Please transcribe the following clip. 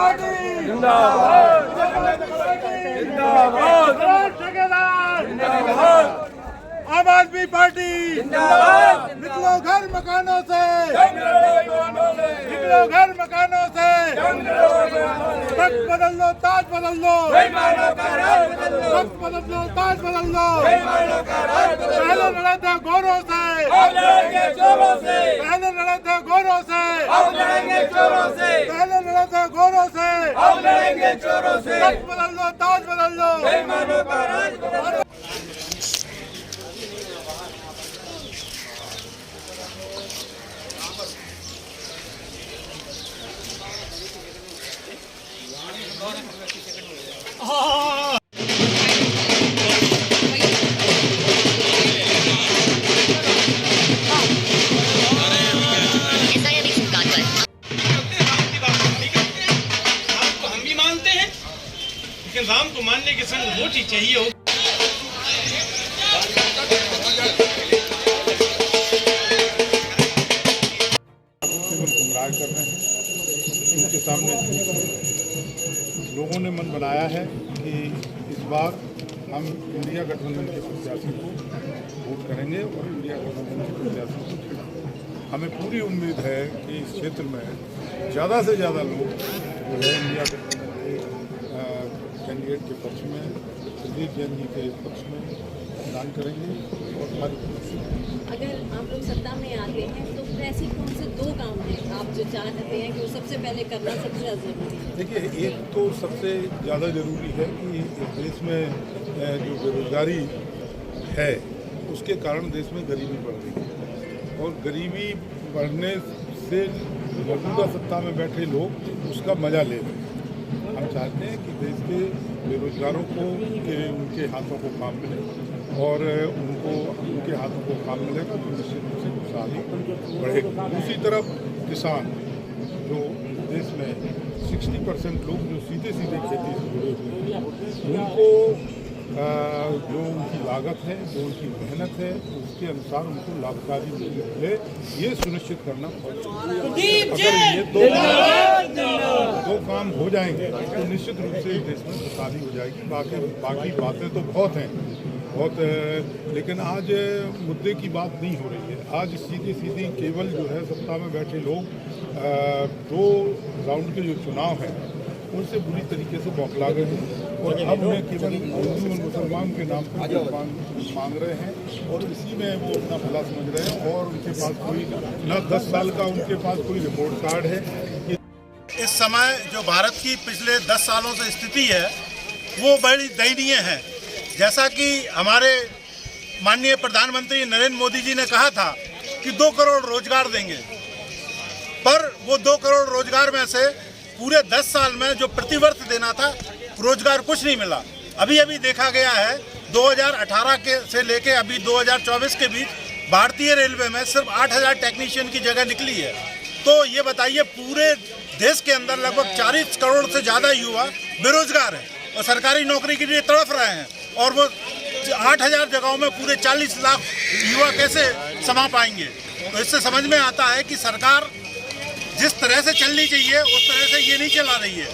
Party जिंदाबाद जिंदाबाद जिंदाबाद। आम आदमी पार्टी जिंदाबाद। निकलो घर मकानों से, निकलो घर मकानों से, वक्त बदल लो ताज बदल लो, वक्त बदल लो ताज बदल लो। पहले लड़े थे गोरों से, पहले लड़े थे गोरों से, पहले लड़े थे गोरों से, वक्त बदल लो ताज बदल लो। राम को मानने के संग वो चीज चाहिए हो। गुमराह कर रहे हैं, उनके सामने लोगों ने मन बनाया है कि इस बार हम इंडिया गठबंधन के प्रत्याशी को वोट करेंगे और इंडिया गठबंधन के प्रत्याशी को हमें पूरी उम्मीद है कि इस क्षेत्र में ज़्यादा से ज़्यादा लोग जो है इंडिया गठबंधन कैंडिडेट के पक्ष में, प्रदीप जैन जी के पक्ष में मतदान करेंगे। और अगर आप लोग सत्ता में आते हैं तो ऐसी कौन से दो काम हैं आप जो चाहते हैं कि वो सबसे पहले करना सबसे ज़्यादा जरूरी है? देखिए, एक तो सबसे ज़्यादा ज़रूरी है कि देश में जो बेरोजगारी है उसके कारण देश में गरीबी बढ़ रही है, और गरीबी बढ़ने से मौजूदा सत्ता में बैठे लोग उसका मजा ले रहे हैं। हम चाहते हैं कि देश के बेरोजगारों को उनके हाथों को काम मिले, और उनके हाथों को काम मिलेगा तो निश्चित रूप से खुशहाली बढ़ेगी। दूसरी तरफ किसान, जो देश में 60% लोग जो सीधे खेती से जुड़े हुए हैं, उनको जो उनकी लागत है, जो उनकी मेहनत है, उसके अनुसार उनको लाभकारी मिले, ये सुनिश्चित करना पड़ेगा। अगर ये दो काम हो जाएंगे तो निश्चित रूप से देश में खुशहाली हो जाएगी। बाकी बातें तो बहुत हैं, लेकिन आज मुद्दे की बात नहीं हो रही है। आज सीधी केवल जो है सत्ता में बैठे लोग 2 राउंड के जो चुनाव हैं उनसे बुरी तरीके से बौखला गए हैं, और अब उन्हें केवल हिंदू और मुसलमान के नाम पर मांग रहे हैं, और इसी में वो अपना भला समझ रहे हैं। और उनके पास कोई न 10 साल का उनके पास कोई रिपोर्ट कार्ड है। इस समय जो भारत की पिछले 10 सालों से स्थिति है वो बड़ी दयनीय है। जैसा कि हमारे माननीय प्रधानमंत्री नरेंद्र मोदी जी ने कहा था कि 2 करोड़ रोजगार देंगे, पर वो 2 करोड़ रोजगार में से पूरे 10 साल में जो प्रतिवर्ष देना था रोजगार कुछ नहीं मिला। अभी देखा गया है 2018 से लेके अभी 2024 के बीच भारतीय रेलवे में सिर्फ 8000 टेक्नीशियन की जगह निकली है। तो ये बताइए, पूरे देश के अंदर लगभग 40 करोड़ से ज़्यादा युवा बेरोजगार हैं और सरकारी नौकरी के लिए तड़फ रहे हैं, और वो 8000 जगहों में पूरे 40 लाख युवा कैसे समा पाएंगे? तो इससे समझ में आता है कि सरकार जिस तरह से चलनी चाहिए उस तरह से ये नहीं चला रही है।